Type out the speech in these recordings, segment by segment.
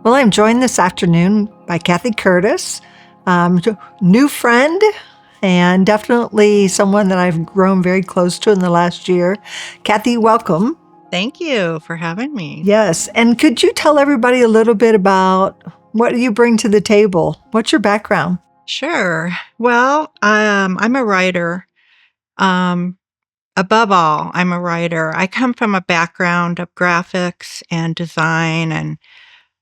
Well, I'm joined this afternoon by Kathy Curtis, new friend and definitely someone that I've grown very close to in the last year. Kathy, welcome. Thank you for having me. Yes. And could you tell everybody a little bit about what you bring to the table? What's your background? Sure. Well, I'm a writer. Um, Above all, I'm a writer. I come from a background of graphics and design and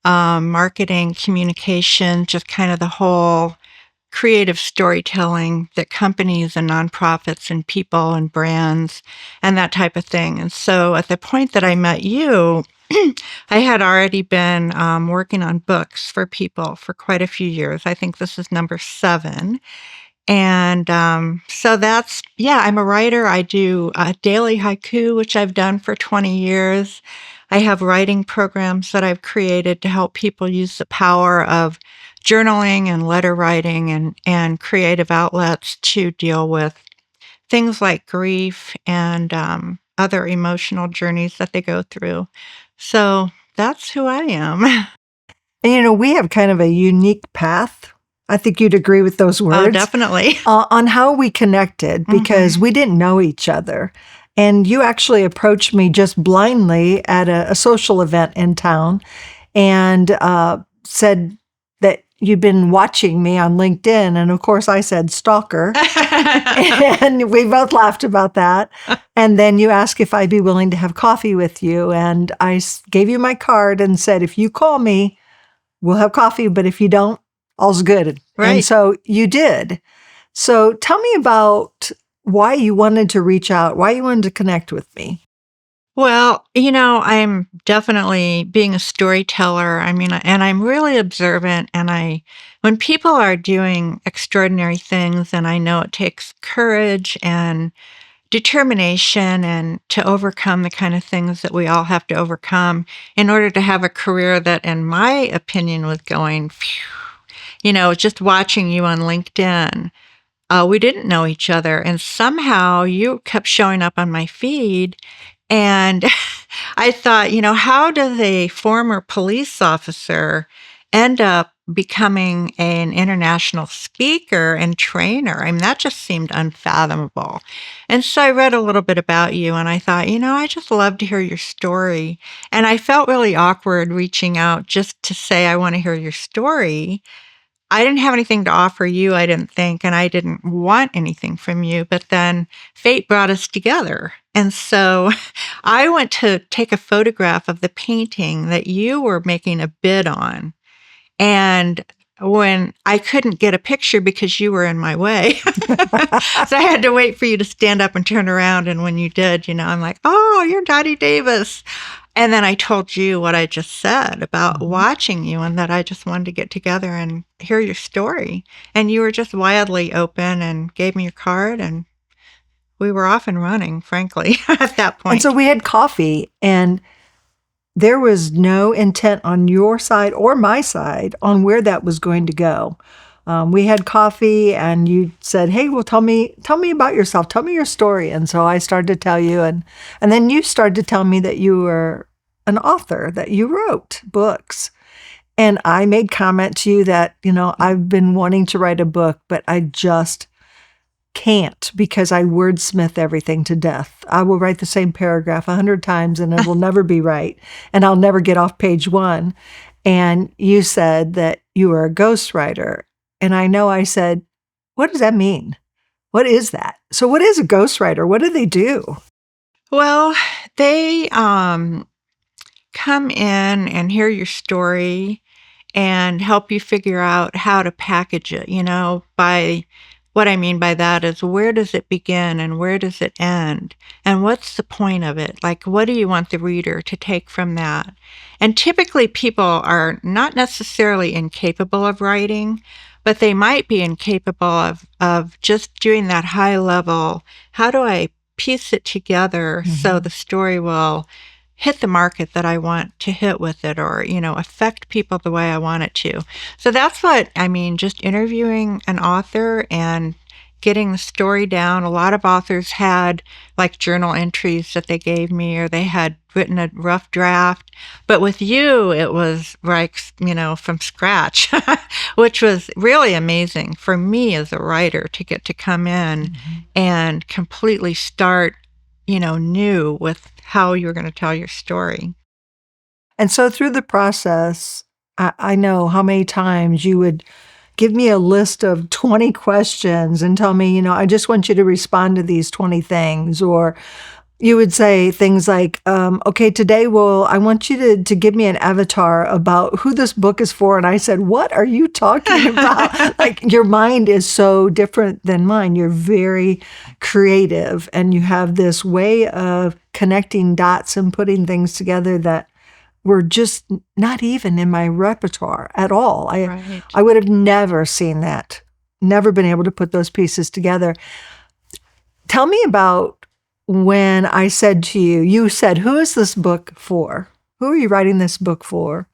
marketing, communication, just kind of the whole creative storytelling that companies and nonprofits and people and brands and that type of thing. And so at the point that I met you, I had already been working on books for people for quite a few years. I think this is number 7. And so I'm a writer. I do daily haiku, which I've done for 20 years. I have writing programs that I've created to help people use the power of journaling and letter writing and creative outlets to deal with things like grief and other emotional journeys that they go through. So that's who I am. And we have kind of a unique path. I think you'd agree with those words. Oh, definitely. On how we connected because we didn't know each other. And you actually approached me just blindly at a social event in town and said that you'd been watching me on LinkedIn. And of course, I said stalker. And we both laughed about that. And then you asked if I'd be willing to have coffee with you. And I gave you my card and said, if you call me, we'll have coffee. But if you don't, all's good. Right. And so you did. So tell me about why you wanted to reach out, why you wanted to connect with me. Well, I'm definitely being a storyteller. I mean, and I'm really observant. And when people are doing extraordinary things, and I know it takes courage and determination and to overcome the kind of things that we all have to overcome in order to have a career that, in my opinion, was going, phew. Just watching you on LinkedIn. We didn't know each other, and somehow you kept showing up on my feed. And I thought, how does a former police officer end up becoming an international speaker and trainer? I mean, that just seemed unfathomable. And so I read a little bit about you, and I thought, I just love to hear your story. And I felt really awkward reaching out just to say, I want to hear your story. I didn't have anything to offer you, I didn't think, and I didn't want anything from you. But then fate brought us together. And so I went to take a photograph of the painting that you were making a bid on. And when I couldn't get a picture because you were in my way, so I had to wait for you to stand up and turn around. And when you did, I'm like, oh, you're Dottie Davis. And then I told you what I just said about watching you and that I just wanted to get together and hear your story. And you were just wildly open and gave me your card, and we were off and running, frankly, at that point. And so we had coffee, and there was no intent on your side or my side on where that was going to go. We had coffee, and you said, hey, well, tell me about yourself. Tell me your story. And so I started to tell you, and then you started to tell me that you were an author, that you wrote books. And I made comment to you that, I've been wanting to write a book, but I just can't because I wordsmith everything to death. I will write the same paragraph 100 times and it will never be right. And I'll never get off page 1. And you said that you were a ghostwriter. And I said, what does that mean? What is that? So what is a ghostwriter? What do they do? Well, they come in and hear your story and help you figure out how to package it. By what I mean by that is, where does it begin and where does it end? And what's the point of it? Like, what do you want the reader to take from that? And typically people are not necessarily incapable of writing, but they might be incapable of just doing that high level. How do I piece it together so the story will hit the market that I want to hit with it, or, affect people the way I want it to? So that's what I mean, just interviewing an author and getting the story down. A lot of authors had like journal entries that they gave me, or they had written a rough draft. But with you, it was like, from scratch, which was really amazing for me as a writer to get to come in and completely start, new with how you were going to tell your story. And so through the process, I know how many times you would give me a list of 20 questions and tell me, I just want you to respond to these 20 things. Or you would say things like, okay, today, I want you to give me an avatar about who this book is for. And I said, what are you talking about? Like, your mind is so different than mine. You're very creative, and you have this way of connecting dots and putting things together that were just not even in my repertoire at all. Right. I would have never seen that, never been able to put those pieces together. Tell me about when I said to you, you said, who is this book for? Who are you writing this book for?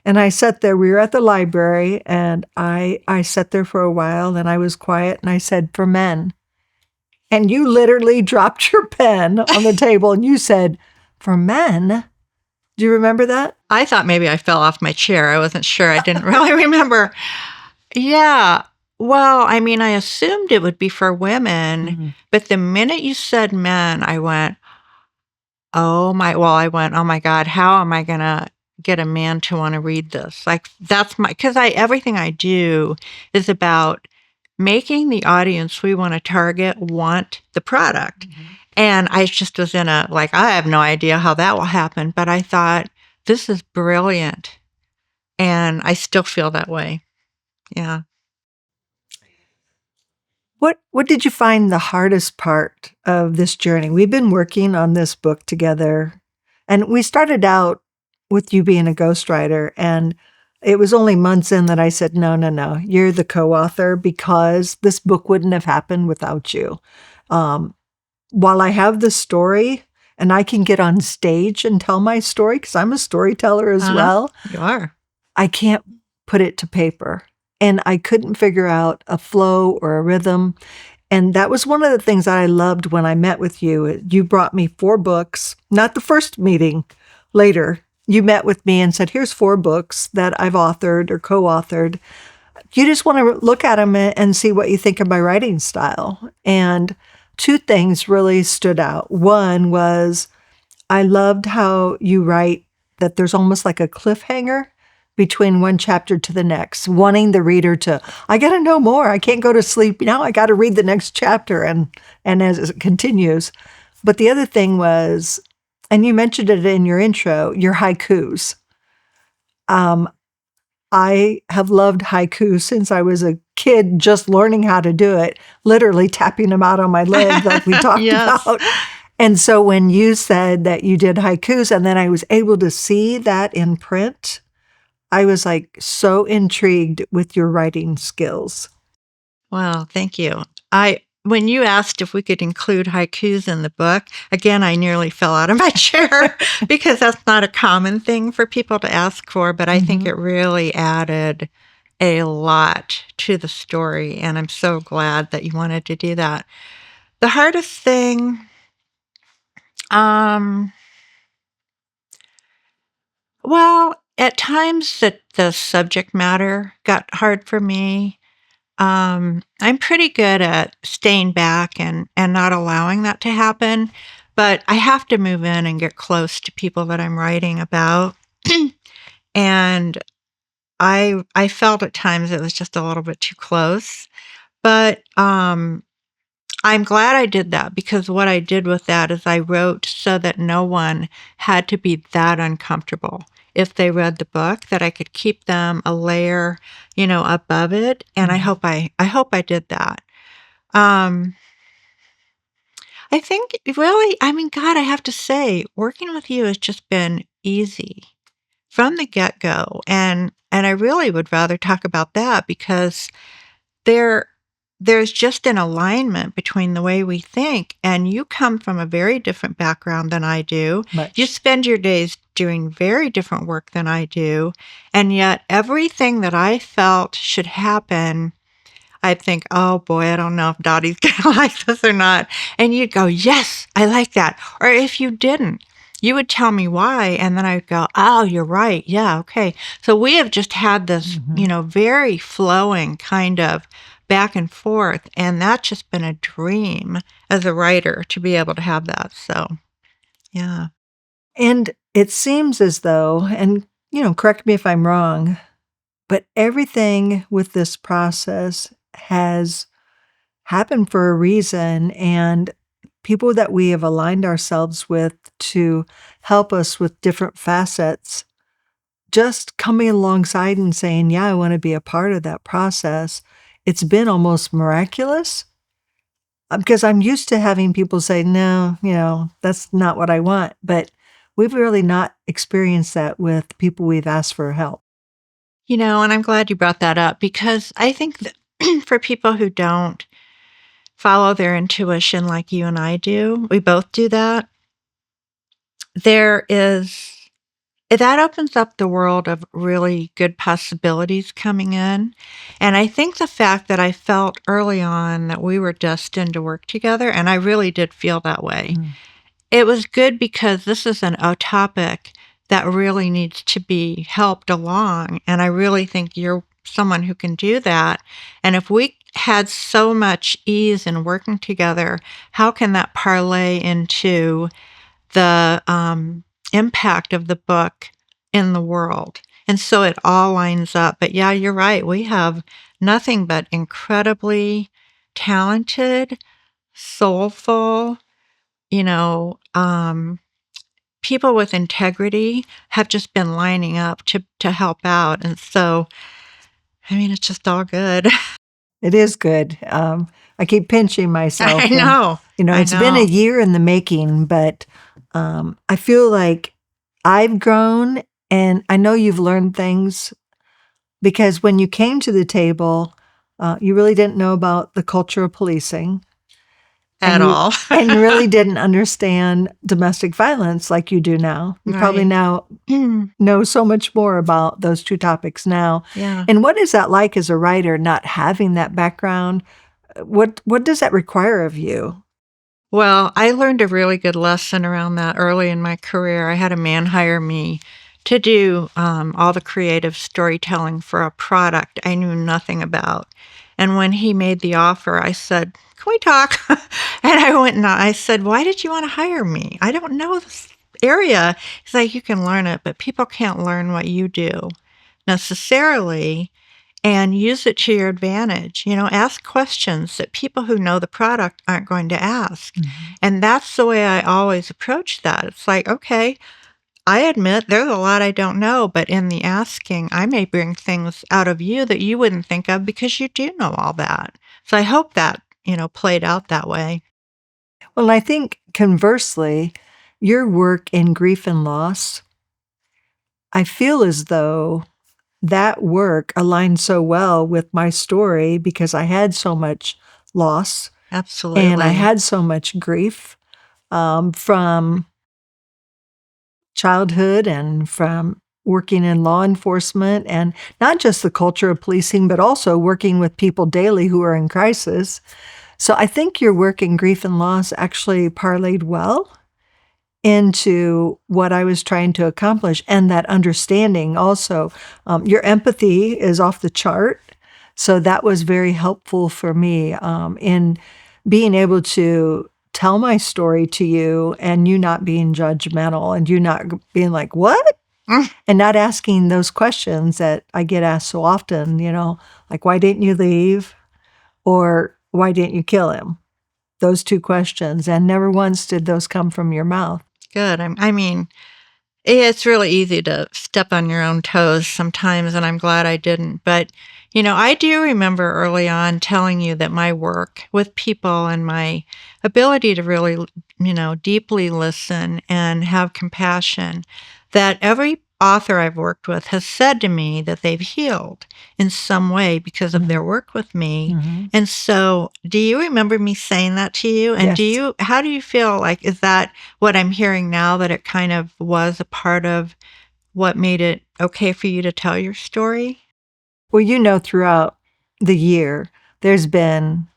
And I sat there, we were at the library, and I sat there for a while, and I was quiet, and I said, for men. And you literally dropped your pen on the table, and you said, for men? Do you remember that? I thought maybe I fell off my chair. I wasn't sure. I didn't really remember. Yeah. Well, I mean, I assumed it would be for women, but the minute you said men, I went, oh my God, how am I going to get a man to want to read this? Like, because everything I do is about making the audience we want to target want the product. And I just was I have no idea how that will happen, but I thought, this is brilliant. And I still feel that way. Yeah. What did you find the hardest part of this journey? We've been working on this book together, and we started out with you being a ghostwriter, and it was only months in that I said, no, you're the co-author, because this book wouldn't have happened without you. While I have the story and I can get on stage and tell my story, because I'm a storyteller as well. You are. I can't put it to paper. And I couldn't figure out a flow or a rhythm. And that was one of the things that I loved when I met with you. You brought me 4 books, not the first meeting, later. You met with me and said, here's 4 books that I've authored or co-authored. You just want to look at them and see what you think of my writing style. And 2 things really stood out. One was, I loved how you write that there's almost like a cliffhanger between one chapter to the next, wanting the reader to, I got to know more. I can't go to sleep now. I got to read the next chapter. And as it continues. But the other thing was, and you mentioned it in your intro, your haikus. I have loved haikus since I was a kid, just learning how to do it, literally tapping them out on my leg like we talked about. And so when you said that you did haikus, and then I was able to see that in print, I was like so intrigued with your writing skills. Wow, thank you. When you asked if we could include haikus in the book, again, I nearly fell out of my chair because that's not a common thing for people to ask for, but I think it really added a lot to the story, and I'm so glad that you wanted to do that. The hardest thing, well, at times the subject matter got hard for me. I'm pretty good at staying back and not allowing that to happen, but I have to move in and get close to people that I'm writing about. And I felt at times it was just a little bit too close, but I'm glad I did that, because what I did with that is I wrote so that no one had to be that uncomfortable if they read the book, that I could keep them a layer, above it. And I hope I did that. I think really, I mean, God, I have to say, working with you has just been easy from the get-go. And I really would rather talk about that, because there's just an alignment between the way we think, and you come from a very different background than I do. Much. You spend your days doing very different work than I do, and yet everything that I felt should happen, I'd think, "Oh boy, I don't know if Dottie's gonna like this or not." And you'd go, "Yes, I like that." Or if you didn't, you would tell me why, and then I'd go, "Oh, you're right. Yeah, okay." So we have just had this, Mhm. very flowing kind of back and forth, and that's just been a dream as a writer to be able to have that. So, yeah. And it seems as though, and, correct me if I'm wrong, but everything with this process has happened for a reason, and people that we have aligned ourselves with to help us with different facets, just coming alongside and saying, "Yeah, I wanna be a part of that process." It's been almost miraculous, because I'm used to having people say, "No, that's not what I want," but we've really not experienced that with people we've asked for help. And I'm glad you brought that up because I think that for people who don't follow their intuition like you and I do, we both do that. There is that opens up the world of really good possibilities coming in. And I think the fact that I felt early on that we were destined to work together, and I really did feel that way. Mm. It was good because this is a topic that really needs to be helped along, and I really think you're someone who can do that. And if we had so much ease in working together, how can that parlay into the, impact of the book in the world? And so it all lines up. But yeah, you're right. We have nothing but incredibly talented, soulful, you know, people with integrity have just been lining up to help out. And so, I mean, it's just all good. It is good. I keep pinching I myself and, know. I it's been a know. year in the making, but, I feel like I've grown, and I know you've learned things because when you came to the table, you really didn't know about the culture of policing, At all. and you really didn't understand domestic violence like you do now. You probably Right. now Mm, know so much more about those 2 topics now. yeah. And what is that like as a writer, not having that background? What does that require of you? Well, I learned a really good lesson around that early in my career. I had a man hire me to do all the creative storytelling for a product I knew nothing about. And when he made the offer, I said, "Can we talk?" And I went and I said, "Why did you want to hire me? I don't know this area." He's like, "You can learn it, but people can't learn what you do necessarily and use it to your advantage. Ask questions that people who know the product aren't going to ask." Mhm. And that's the way I always approach that. It's like, okay, I admit there's a lot I don't know, but in the asking, I may bring things out of you that you wouldn't think of because you do know all that. So I hope that, played out that way. Well, I think conversely, your work in grief and loss, I feel as though that work aligned so well with my story because I had so much loss and I Absolutely. had so much grief, from childhood and from working in law enforcement, and not just the culture of policing, but also working with people daily who are in crisis. So I think your work in grief and loss actually parlayed well into what I was trying to accomplish, and that understanding also. Your empathy is off the chart, so that was very helpful for me, in being able to tell my story to you and you not being judgmental and you not being like, "What?" Mm, And not asking those questions that I get asked so often, like, "Why didn't you leave?" Or, "Why didn't you kill him?" Those 2 questions, and never once did those come from your mouth. good. I mean, it's really easy to step on your own toes sometimes, and I'm glad I didn't. But, I do remember early on telling you that my work with people and my ability to really, deeply listen and have compassion, that every author I've worked with has said to me that they've healed in some way because of their Mhm, work with me. mhm. And so, do you remember me saying that to you? And Yes. how do you feel like, is that what I'm hearing now, that it kind of was a part of what made it okay for you to tell your story? Well, throughout the year, there's been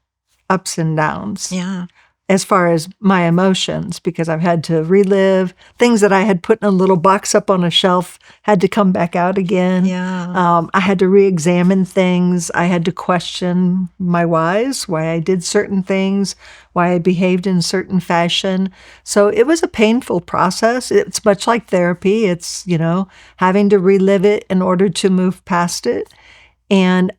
ups and downs. Yeah. As far as my emotions, because I've had to relive things that I had put in a little box up on a shelf, had to come back out again. Yeah. I had to re-examine things. I had to question my whys, why I did certain things, why I behaved in certain fashion. So it was a painful process. It's much like therapy. It's, having to relive it in order to move past it. And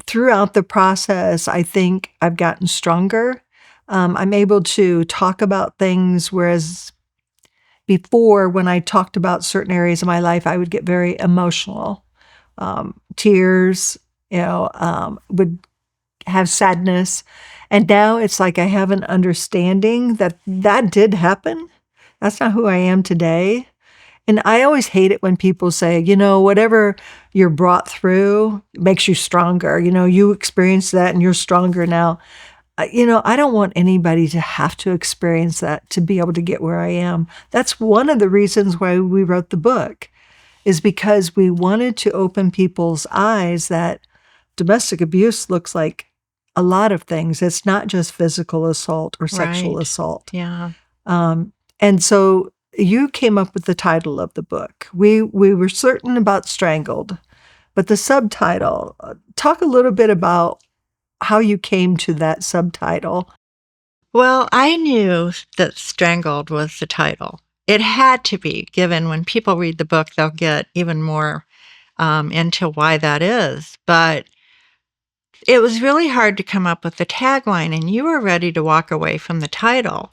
throughout the process, I think I've gotten stronger. I'm able to talk about things, whereas before, when I talked about certain areas of my life, I would get very emotional. Tears, would have sadness. And now it's like I have an understanding that that did happen. That's not who I am today. And I always hate it when people say, whatever you're brought through makes you stronger. You experienced that and you're stronger now. I don't want anybody to have to experience that to be able to get where I am. That's one of the reasons why we wrote the book, is because we wanted to open people's eyes that domestic abuse looks like a lot of things. It's not just physical assault or sexual Right. assault. Yeah. And so you came up with the title of the book. We were certain about Strangled, but the subtitle, talk a little bit about how you came to that subtitle. Well, I knew that Strangled was the title. It had to be, given when people read the book, they'll get even more into why that is. But it was really hard to come up with the tagline, and you were ready to walk away from the title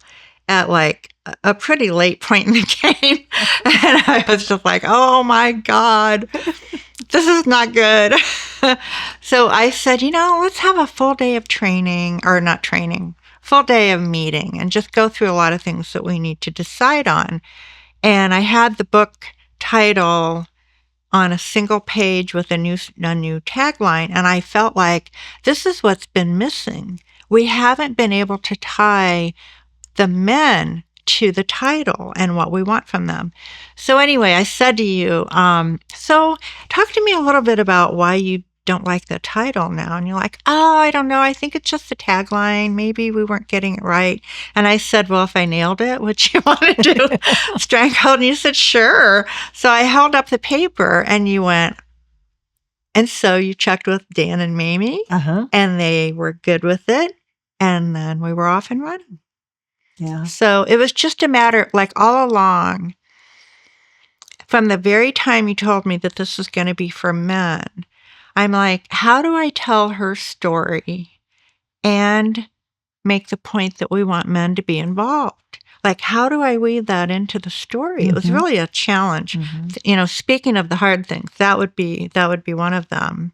at like a pretty late point in the game. And I was just like, oh my God, this is not good. So I said, let's have a full day of training, or not training, full day of meeting, and just go through a lot of things that we need to decide on. And I had the book title on a single page with a new tagline, and I felt like this is what's been missing. We haven't been able to tie the men to the title and what we want from them. So anyway, I said to you, so talk to me a little bit about why you don't like the title now. And you're like, oh, I don't know. I think it's just the tagline. Maybe we weren't getting it right. And I said, well, if I nailed it, would you want to do Strangled? And you said, sure. So I held up the paper and you went, and so you checked with Dan and Mamie, and they were good with it. And then we were off and running. Yeah. So it was just a matter, like all along, from the very time you told me that this was going to be for men, I'm like, how do I tell her story and make the point that we want men to be involved? Like, how do I weave that into the story? It was really a challenge. Speaking of the hard things, that would be one of them.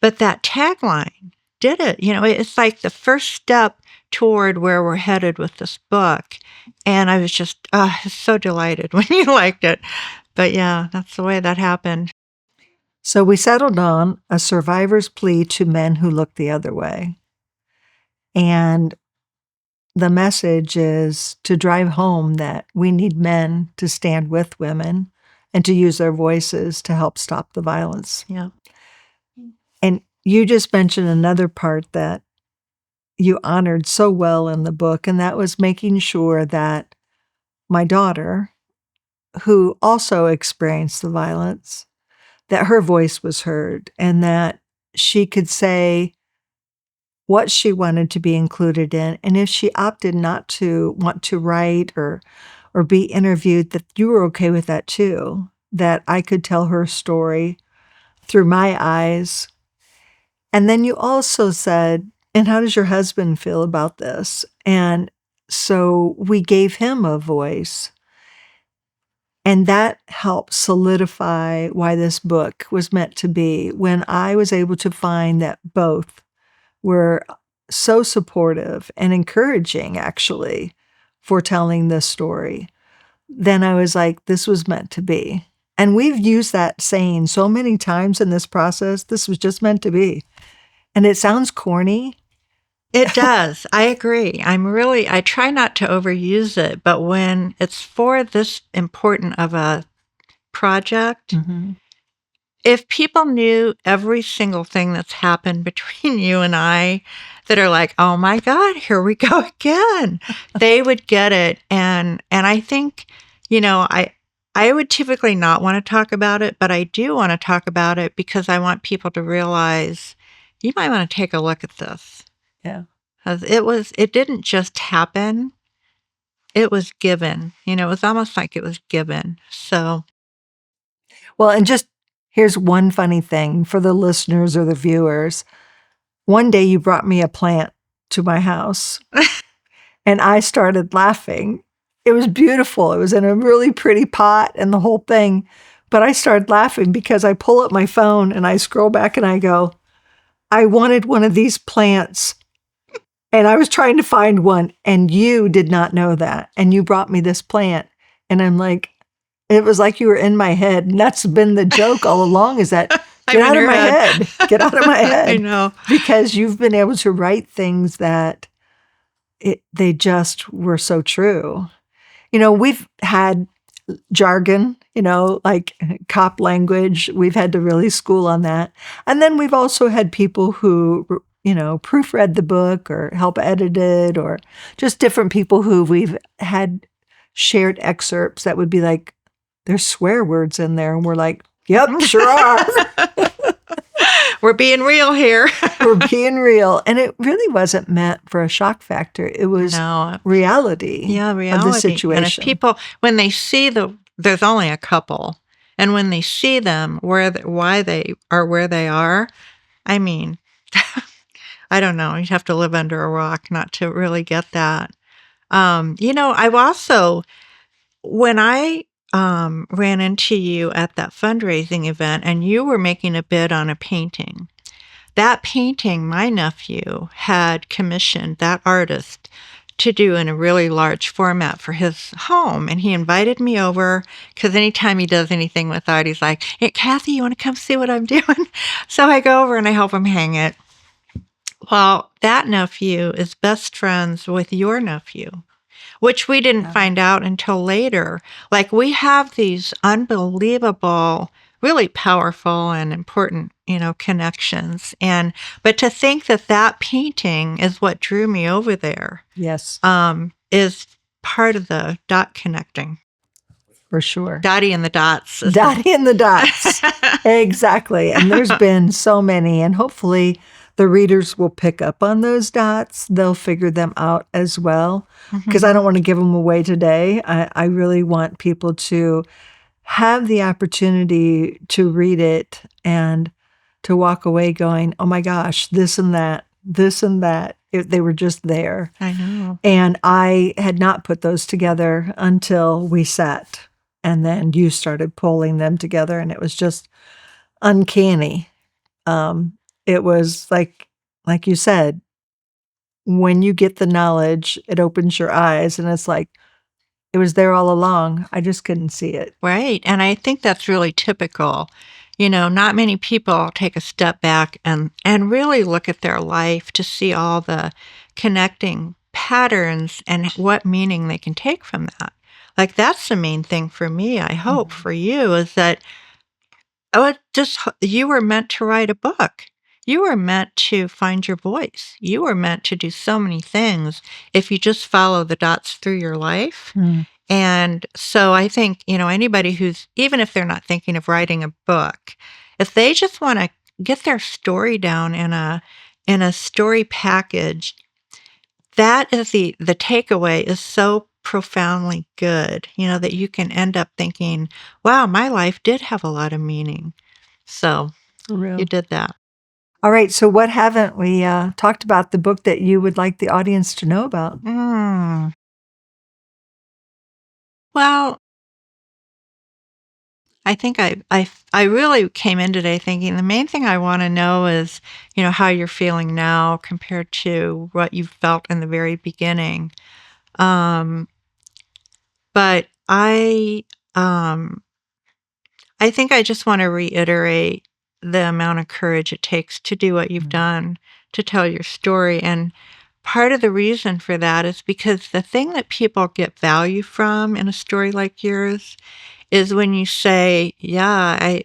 But that tagline did it. It's like the first step toward where we're headed with this book. And I was just so delighted when you liked it. But yeah, that's the way that happened. So we settled on a survivor's plea to men who look the other way. And the message is to drive home that we need men to stand with women and to use their voices to help stop the violence. Yeah. And you just mentioned another part that you honored so well in the book, and that was making sure that my daughter, who also experienced the violence, that her voice was heard and that she could say what she wanted to be included in. And if she opted not to want to write or be interviewed, that you were okay with that too, that I could tell her story through my eyes. And then you also said, and how does your husband feel about this? And so we gave him a voice. And that helped solidify why this book was meant to be, when I was able to find that both were so supportive and encouraging, actually, for telling this story. Then I was like, this was meant to be. And we've used that saying so many times in this process, this was just meant to be. And it sounds corny. It does. I agree. I try not to overuse it, but when it's for this important of a project, if people knew every single thing that's happened between you and I that are like, "Oh my god, here we go again," they would get it, and I think, I would typically not wanna talk about it, but I do wanna talk about it because I want people to realize, "You might wanna take a look at this." Yeah. 'Cause it didn't just happen, it was given, it was almost like it was given, so Well, and just here's one funny thing for the listeners or the viewers. One day you brought me a plant to my house, and I started laughing. It was beautiful. It was in a really pretty pot and the whole thing. But I started laughing because I pull up my phone and I scroll back and I go, I wanted one of these plants. And I was trying to find one, and you did not know that. And you brought me this plant. And I'm like, it was like you were in my head. And that's been the joke all along is that I'm get in out of your my head. head. Get out of my I head. know. Because you've been able to write things that they just were so true. We've had jargon, like cop language. We've had to really school on that. And then we've also had people who, proofread the book or help edit it, or just different people who we've had shared excerpts that would be like, there's swear words in there. And we're like, yep, sure are. We're being real here. We're being real. And it really wasn't meant for a shock factor. It was No. reality Yeah, of the reality. And if situation. people, when they see there's only a couple, and when they see them, why they are where they are, I mean, I don't know. You'd have to live under a rock not to really get that. I've also, when I ran into you at that fundraising event and you were making a bid on a painting, that painting, my nephew had commissioned that artist to do in a really large format for his home. And he invited me over because anytime he does anything with art, he's like, "Hey, Kathy, you want to come see what I'm doing?" So I go over and I help him hang it. Well, that nephew is best friends with your nephew, which we didn't find out until later. Like, we have these unbelievable, really powerful and important, connections. But to think that that painting is what drew me over there, Yes, is part of the dot connecting. for sure. Dottie and the dots. Dottie and the dots. Exactly. And there's been so many, and hopefully the readers will pick up on those dots. They'll figure them out as well. Because I don't want to give them away today. I really want people to have the opportunity to read it and to walk away going, oh my gosh, this and that, this and that. They were just there. I know. And I had not put those together until we sat. And then you started pulling them together, and it was just uncanny. It was like you said, when you get the knowledge, it opens your eyes, and it's like, it was there all along. I just couldn't see it. Right. And I think that's really typical. Not many people take a step back and really look at their life to see all the connecting patterns and what meaning they can take from that. Like, that's the main thing for me, I hope, for you, is that you were meant to write a book. You were meant to find your voice. You were meant to do so many things if you just follow the dots through your life. Mm. And so I think, anybody who's, even if they're not thinking of writing a book, if they just want to get their story down in a story package, that is the takeaway is so profoundly good, that you can end up thinking, wow, my life did have a lot of meaning. So For real. you did that. All right. So what haven't we talked about the book that you would like the audience to know about? Well, I think I really came in today thinking the main thing I want to know is, how you're feeling now compared to what you felt in the very beginning. But I think I just want to reiterate the amount of courage it takes to do what you've done, to tell your story. And part of the reason for that is because the thing that people get value from in a story like yours is when you say, yeah,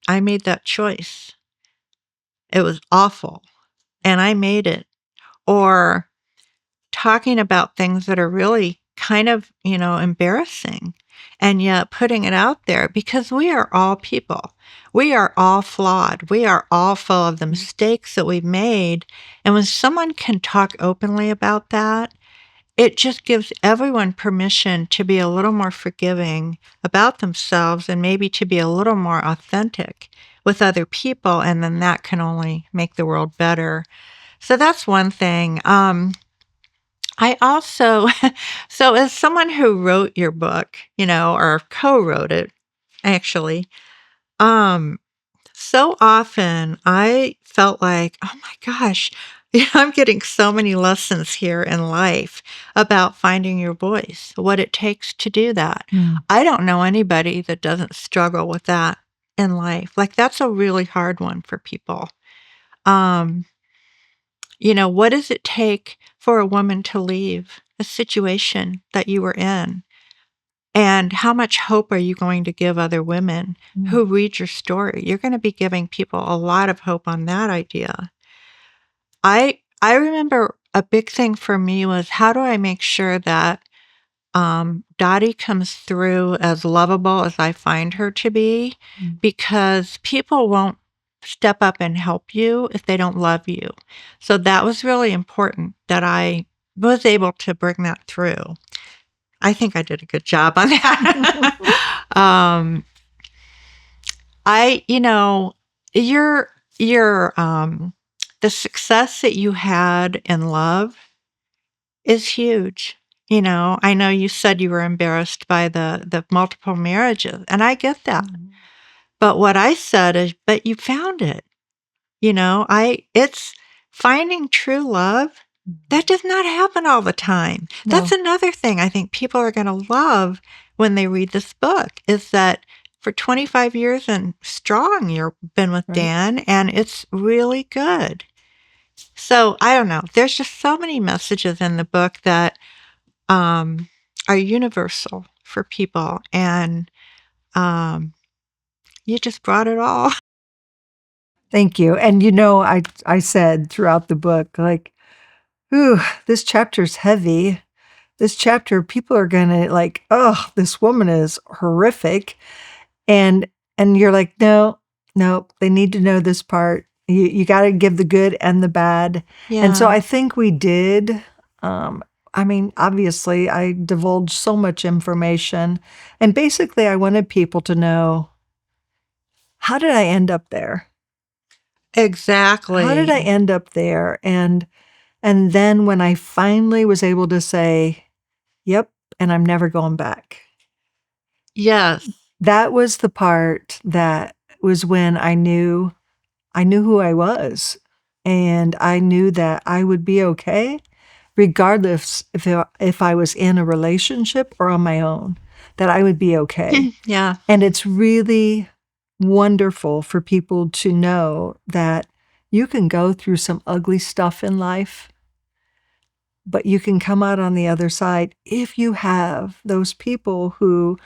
I made that choice. It was awful, and I made it. Or talking about things that are really kind of, embarrassing, and yet putting it out there because we are all people. We are all flawed. We are all full of the mistakes that we've made. And when someone can talk openly about that, it just gives everyone permission to be a little more forgiving about themselves and maybe to be a little more authentic with other people. And then that can only make the world better. So that's one thing. I also, so as someone who wrote your book, or co-wrote it, actually, um, so often I felt like, oh my gosh, I'm getting so many lessons here in life about finding your voice, what it takes to do that. Mm. I don't know anybody that doesn't struggle with that in life. Like that's a really hard one for people. Um, what does it take for a woman to leave a situation that you were in? And how much hope are you going to give other women Mm. who read your story? You're going to be giving people a lot of hope on that idea. I remember a big thing for me was how do I make sure that Dottie comes through as lovable as I find her to be? Mm. Because people won't step up and help you if they don't love you. So that was really important that I was able to bring that through. I think I did a good job on that. Your the success that you had in love is huge. I know you said you were embarrassed by the multiple marriages, and I get that. But what I said is, but you found it. It's finding true love. That does not happen all the time. No. That's another thing I think people are going to love when they read this book is that for 25 years and strong, you've been with Right. Dan, and it's really good. So I don't know. There's just so many messages in the book that are universal for people, and you just brought it all. Thank you. And I said throughout the book, like, ooh, this chapter's heavy. This chapter, people are gonna like, oh, this woman is horrific. And you're like, no, no, they need to know this part. You gotta give the good and the bad. And so Yeah, I think we did. I mean, obviously I divulged so much information. And basically I wanted people to know, how did I end up there? How did I exactly. end up there? And then when I finally was able to say, yep, and I'm never going back. Yes. That was the part that was when I knew who I was, and I knew that I would be okay regardless if I was in a relationship or on my own, that I would be okay. Yeah. And it's really wonderful for people to know that you can go through some ugly stuff in life, but you can come out on the other side if you have those people who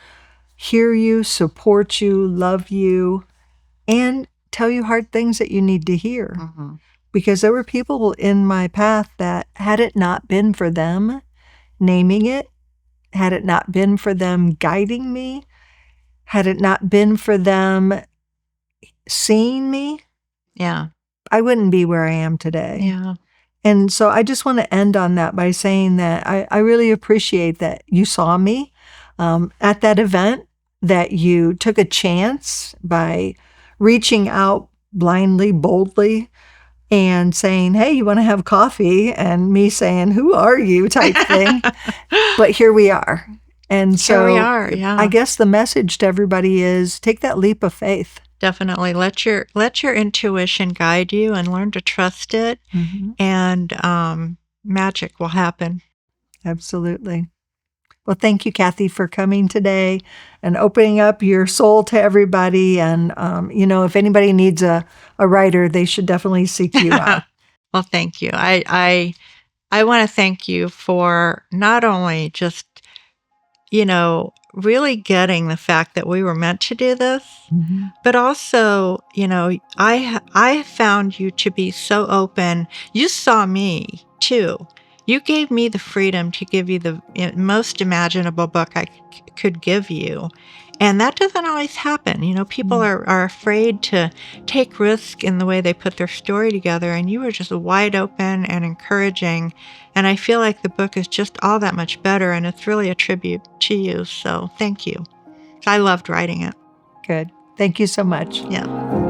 hear you, support you, love you, and tell you hard things that you need to hear. Mm-hmm. Because there were people in my path that, had it not been for them naming it, had it not been for them guiding me, had it not been for them seeing me, Yeah. I wouldn't be where I am today. Yeah. And so I just want to end on that by saying that I really appreciate that you saw me at that event, that you took a chance by reaching out blindly, boldly, and saying, hey, you want to have coffee? And me saying, who are you type thing. But here we are. And Here we so are. Yeah. I guess the message to everybody is take that leap of faith. Definitely let your intuition guide you and learn to trust it, and magic will happen. Absolutely. Well, thank you, Kathy, for coming today and opening up your soul to everybody. And, if anybody needs a writer, they should definitely seek you out. Well, thank you. I want to thank you for not only just really getting the fact that we were meant to do this. Mhm. But also, I found you to be so open. You saw me too. You gave me the freedom to give you the most imaginable book I could give you. And that doesn't always happen. People are afraid to take risk in the way they put their story together. And you were just wide open and encouraging. And I feel like the book is just all that much better. And it's really a tribute to you. So thank you. I loved writing it. Good. Thank you so much. Yeah.